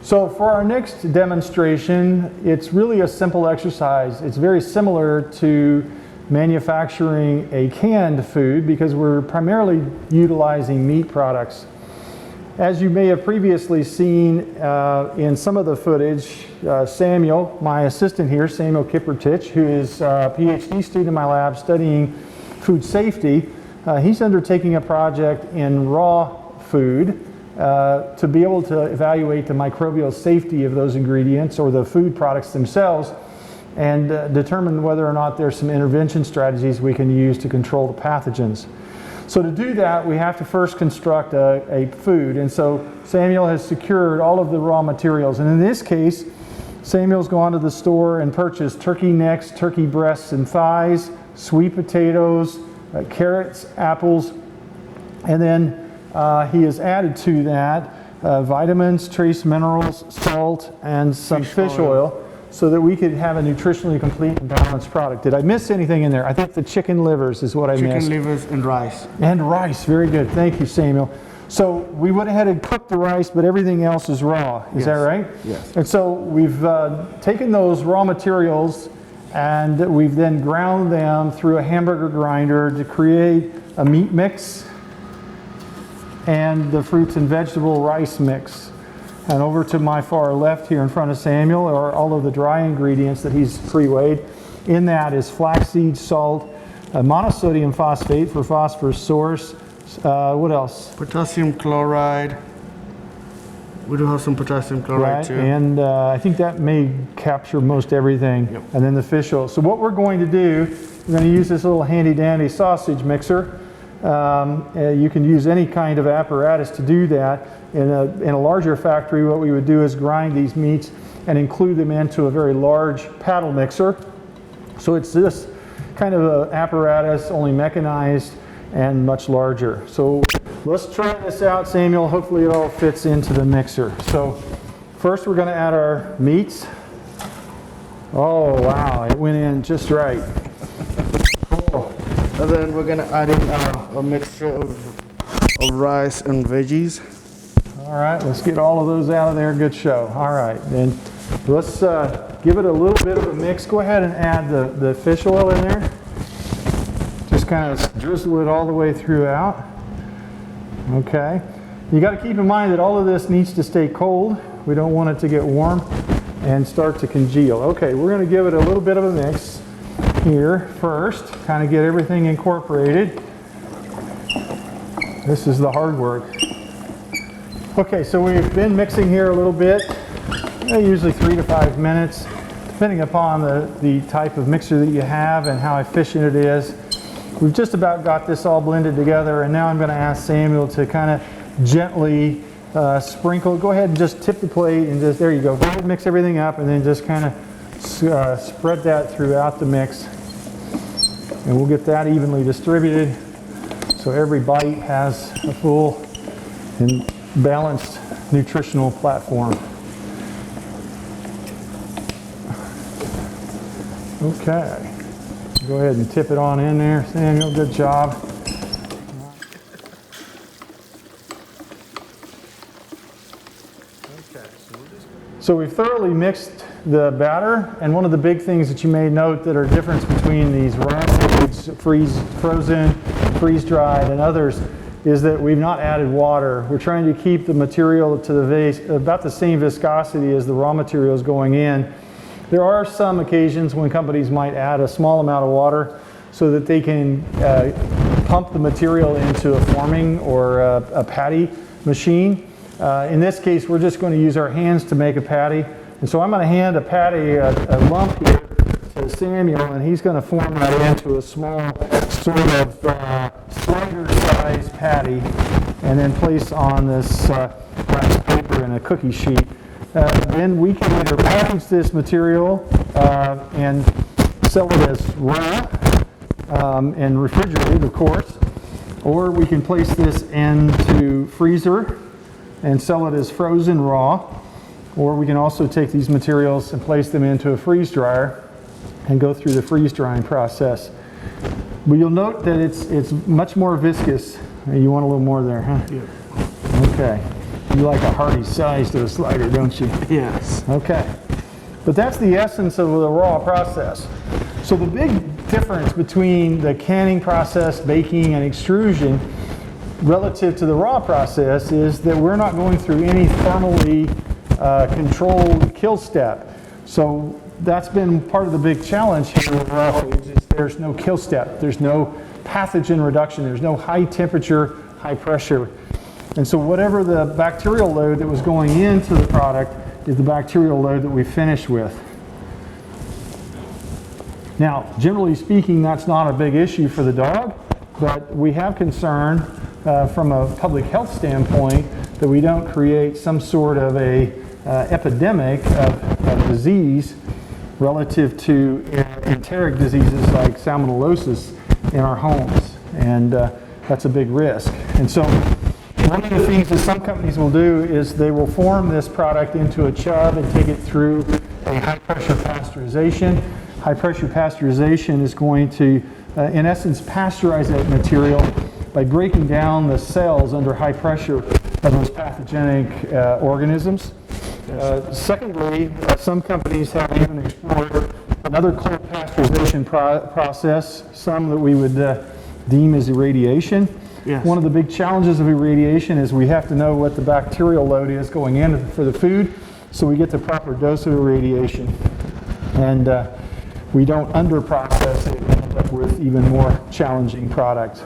So for our next demonstration, it's really a simple exercise. It's very similar to manufacturing a canned food because we're primarily utilizing meat products. As you may have previously seen in some of the footage, Samuel, my assistant here, Samuel Kippertich, who is a PhD student in my lab studying food safety, he's undertaking a project in raw food to be able to evaluate the microbial safety of those ingredients or the food products themselves and determine whether or not there's some intervention strategies we can use to control the pathogens. So to do that, we have to first construct a food. And so Samuel has secured all of the raw materials. And in this case, Samuel's gone to the store and purchased turkey necks, turkey breasts and thighs, sweet potatoes, carrots, apples, and then he has added to that vitamins, trace minerals, salt, and some fish oil so that we could have a nutritionally complete and balanced product. Did I miss anything in there? I think the chicken livers is what I missed. Chicken livers and rice. And rice, very good. Thank you, Samuel. So we went ahead and cooked the rice, but everything else is raw. Is that right? Yes. And so we've taken those raw materials and we've then ground them through a hamburger grinder to create a meat mix and the fruits and vegetable rice mix. And over to my far left here in front of Samuel are all of the dry ingredients that he's pre-weighed. In that is flaxseed, salt, monosodium phosphate for phosphorus source. What else? Potassium chloride. We do have some potassium chloride too. And I think that may capture most everything. Yep. And then the fish oil. So what we're going to do, we're going to use this little handy dandy sausage mixer. You can use any kind of apparatus to do that. In a larger factory, what we would do is grind these meats and include them into a very large paddle mixer. So it's this kind of an apparatus, only mechanized and much larger. So let's try this out, Samuel. Hopefully it all fits into the mixer. So first we're going to add our meats. Oh wow, it went in just right. Cool. And then we're going to add in a mixture of rice and veggies. All right, let's get all of those out of there. Good show. All right, then let's give it a little bit of a mix. Go ahead and add the fish oil in there. Just kind of drizzle it all the way throughout. Okay. You got to keep in mind that all of this needs to stay cold. We don't want it to get warm and start to congeal. Okay, we're going to give it a little bit of a mix here first. Kind of get everything incorporated. This is the hard work. Okay, so we've been mixing here a little bit, usually 3 to 5 minutes, depending upon the type of mixer that you have and how efficient it is. We've just about got this all blended together, and now I'm going to ask Samuel to kind of gently sprinkle. Go ahead and just tip the plate and just, there you go. Go ahead and mix everything up and then just kind of spread that throughout the mix. And we'll get that evenly distributed so every bite has a full and balanced nutritional platform. Okay, go ahead and tip it on in there, Samuel. Good job. So we've thoroughly mixed the batter, and one of the big things that you may note that are difference between these raw foods, frozen, freeze-dried, and others is that we've not added water. We're trying to keep the material to the about the same viscosity as the raw materials going in. There are some occasions when companies might add a small amount of water so that they can pump the material into a forming or a patty machine. In this case, we're just going to use our hands to make a patty. And so I'm going to hand a patty, a lump here to Samuel, and he's going to form that into a small sort of slider-sized patty and then place on this rice paper in a cookie sheet. Then we can either package this material and sell it as raw and refrigerated, of course, or we can place this into freezer and sell it as frozen raw, or we can also take these materials and place them into a freeze dryer and go through the freeze drying process. But you'll note that it's much more viscous. You want a little more there, huh? Yeah. Okay. You like a hearty size to a slider, don't you? Yes. Okay. But that's the essence of the raw process. So the big difference between the canning process, baking, and extrusion relative to the raw process is that we're not going through any thermally controlled kill step. So that's been part of the big challenge here with raw foods is there's no kill step. There's no pathogen reduction. There's no high temperature, high pressure. And so whatever the bacterial load that was going into the product is the bacterial load that we finish with. Now, generally speaking, that's not a big issue for the dog, but we have concern from a public health standpoint that we don't create some sort of a epidemic of disease relative to enteric diseases like salmonellosis in our homes, and that's a big risk. And so one of the things that some companies will do is they will form this product into a chub and take it through a high pressure pasteurization. High pressure pasteurization is going to, in essence, pasteurize that material by breaking down the cells under high pressure of those pathogenic organisms. Secondly, some companies have even explored another cold pasteurization process, some that we would deem as irradiation. Yes. One of the big challenges of irradiation is we have to know what the bacterial load is going in for the food, so we get the proper dose of irradiation. And we don't under-process it and end up with even more challenging products.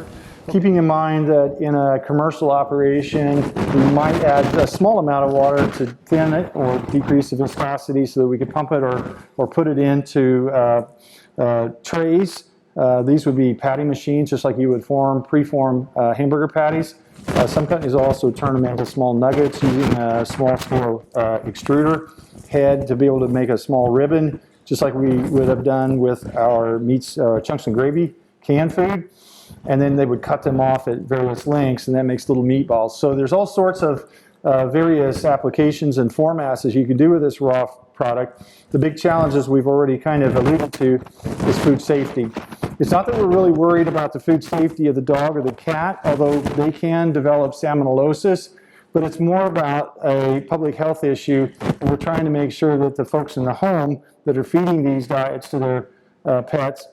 Keeping in mind that in a commercial operation, we might add a small amount of water to thin it or decrease the viscosity so that we could pump it or put it into trays. These would be patty machines, just like you would pre-form hamburger patties. Some companies also turn them into small nuggets using a small scale extruder head to be able to make a small ribbon, just like we would have done with our meats, chunks and gravy canned food. And then they would cut them off at various lengths, and that makes little meatballs. So there's all sorts of various applications and formats as you can do with this raw product. The big challenges we've already kind of alluded to is food safety. It's not that we're really worried about the food safety of the dog or the cat, although they can develop salmonellosis, but it's more about a public health issue, and we're trying to make sure that the folks in the home that are feeding these diets to their pets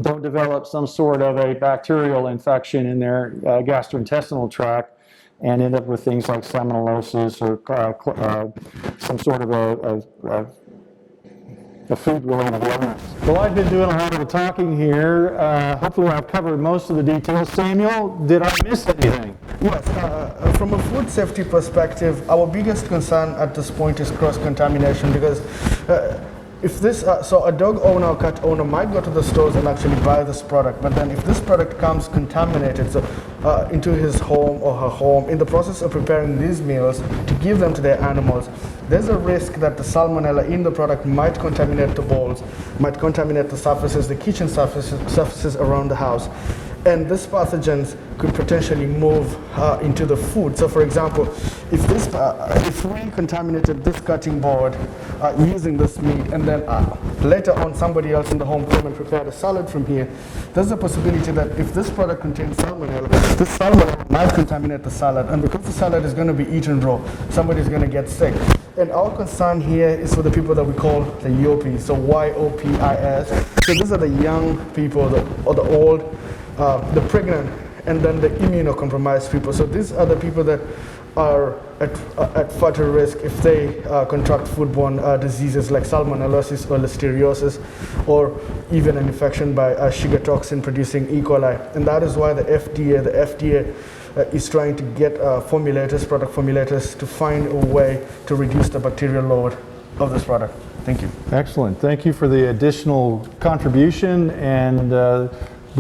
don't develop some sort of a bacterial infection in their gastrointestinal tract and end up with things like salmonellosis or some sort of a food-related illness. Well, I've been doing a lot of the talking here. Hopefully I've covered most of the details. Samuel, did I miss anything? Yes, from a food safety perspective, our biggest concern at this point is cross-contamination, because if this, so a dog owner or cat owner might go to the stores and actually buy this product, but then if this product comes contaminated into his home or her home, in the process of preparing these meals to give them to their animals, there's a risk that the salmonella in the product might contaminate the bowls, might contaminate the surfaces, the kitchen surfaces around the house. And these pathogens could potentially move into the food. So for example, if we contaminated this cutting board using this meat, and then later on somebody else in the home came and prepared a salad from here, there's a possibility that if this product contains salmonella, this salmonella might contaminate the salad, and because the salad is going to be eaten raw, somebody's going to get sick. And our concern here is for the people that we call the YOPIs, so Y-O-P-I-S. So these are the young people, or the old, the pregnant, and then the immunocompromised people. So these are the people that are at further risk if they contract foodborne diseases like salmonellosis or listeriosis, or even an infection by sugar toxin producing E. coli. And that is why the FDA is trying to get product formulators to find a way to reduce the bacterial load of this product. Thank you. Excellent. Thank you for the additional contribution and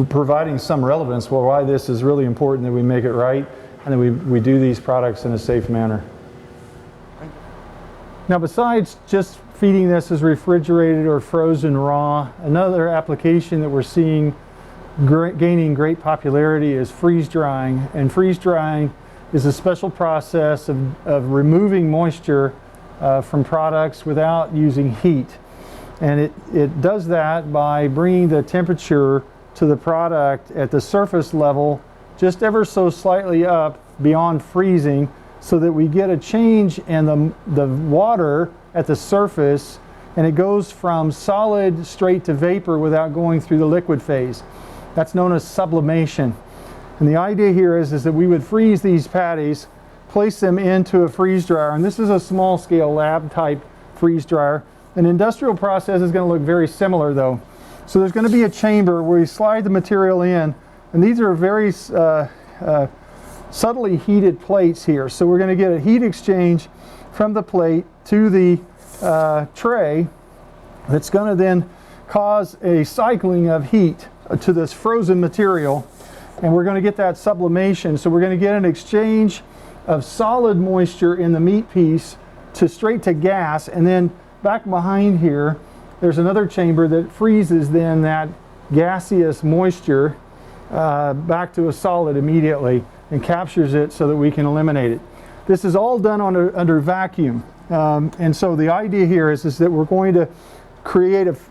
providing some relevance for why this is really important that we make it right and that we do these products in a safe manner. Now, besides just feeding this as refrigerated or frozen raw, another application that we're seeing gaining great popularity is freeze drying. And freeze drying is a special process of removing moisture from products without using heat. And it does that by bringing the temperature to the product at the surface level just ever so slightly up beyond freezing, so that we get a change in the water at the surface, and it goes from solid straight to vapor without going through the liquid phase. That's known as sublimation. And the idea here is that we would freeze these patties, place them into a freeze dryer, and this is a small scale lab type freeze dryer. An industrial process is going to look very similar though. So there's going to be a chamber where we slide the material in, and these are very subtly heated plates here. So we're going to get a heat exchange from the plate to the tray that's going to then cause a cycling of heat to this frozen material, and we're going to get that sublimation. So we're going to get an exchange of solid moisture in the meat piece to straight to gas, and then back behind here there's another chamber that freezes then that gaseous moisture back to a solid immediately and captures it so that we can eliminate it. This is all done under vacuum, and so the idea here is that we're going to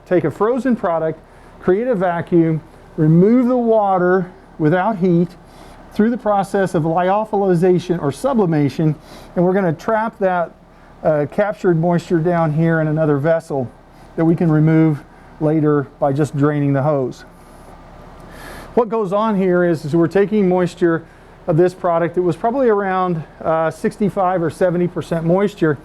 take a frozen product, create a vacuum, remove the water without heat through the process of lyophilization or sublimation, and we're going to trap that captured moisture down here in another vessel that we can remove later by just draining the hose. What goes on here is we're taking moisture of this product that was probably around 65 or 70% moisture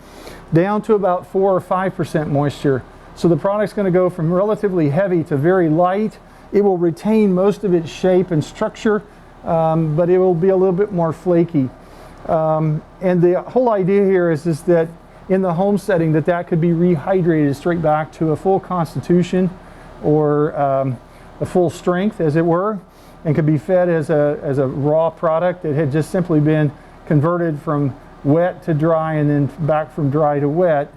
down to about 4 or 5% moisture. So the product's going to go from relatively heavy to very light. It will retain most of its shape and structure, but it will be a little bit more flaky. And the whole idea here is that in the home setting that could be rehydrated straight back to a full constitution or a full strength, as it were, and could be fed as a raw product that had just simply been converted from wet to dry and then back from dry to wet.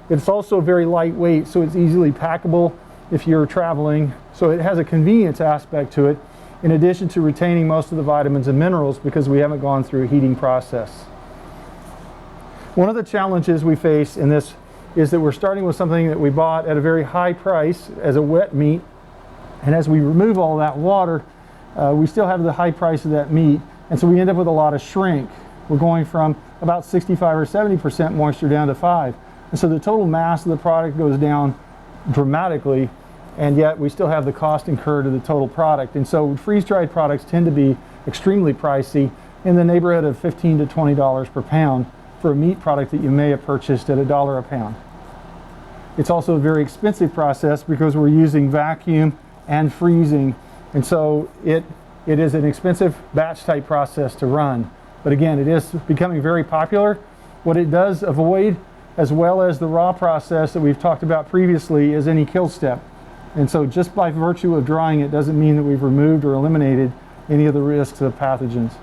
It's also very lightweight, so it's easily packable if you're traveling. So it has a convenience aspect to it, in addition to retaining most of the vitamins and minerals because we haven't gone through a heating process. One of the challenges we face in this is that we're starting with something that we bought at a very high price as a wet meat, and as we remove all that water, we still have the high price of that meat, and so we end up with a lot of shrink. We're going from about 65 or 70% moisture down to 5, and so the total mass of the product goes down dramatically, and yet we still have the cost incurred of the total product. And so freeze-dried products tend to be extremely pricey, in the neighborhood of $15 to $20 per pound for a meat product that you may have purchased at $1 a pound. It's also a very expensive process because we're using vacuum and freezing, and so it is an expensive batch type process to run. But again, it is becoming very popular. What it does avoid, as well as the raw process that we've talked about previously, is any kill step. And so just by virtue of drying it doesn't mean that we've removed or eliminated any of the risks of pathogens.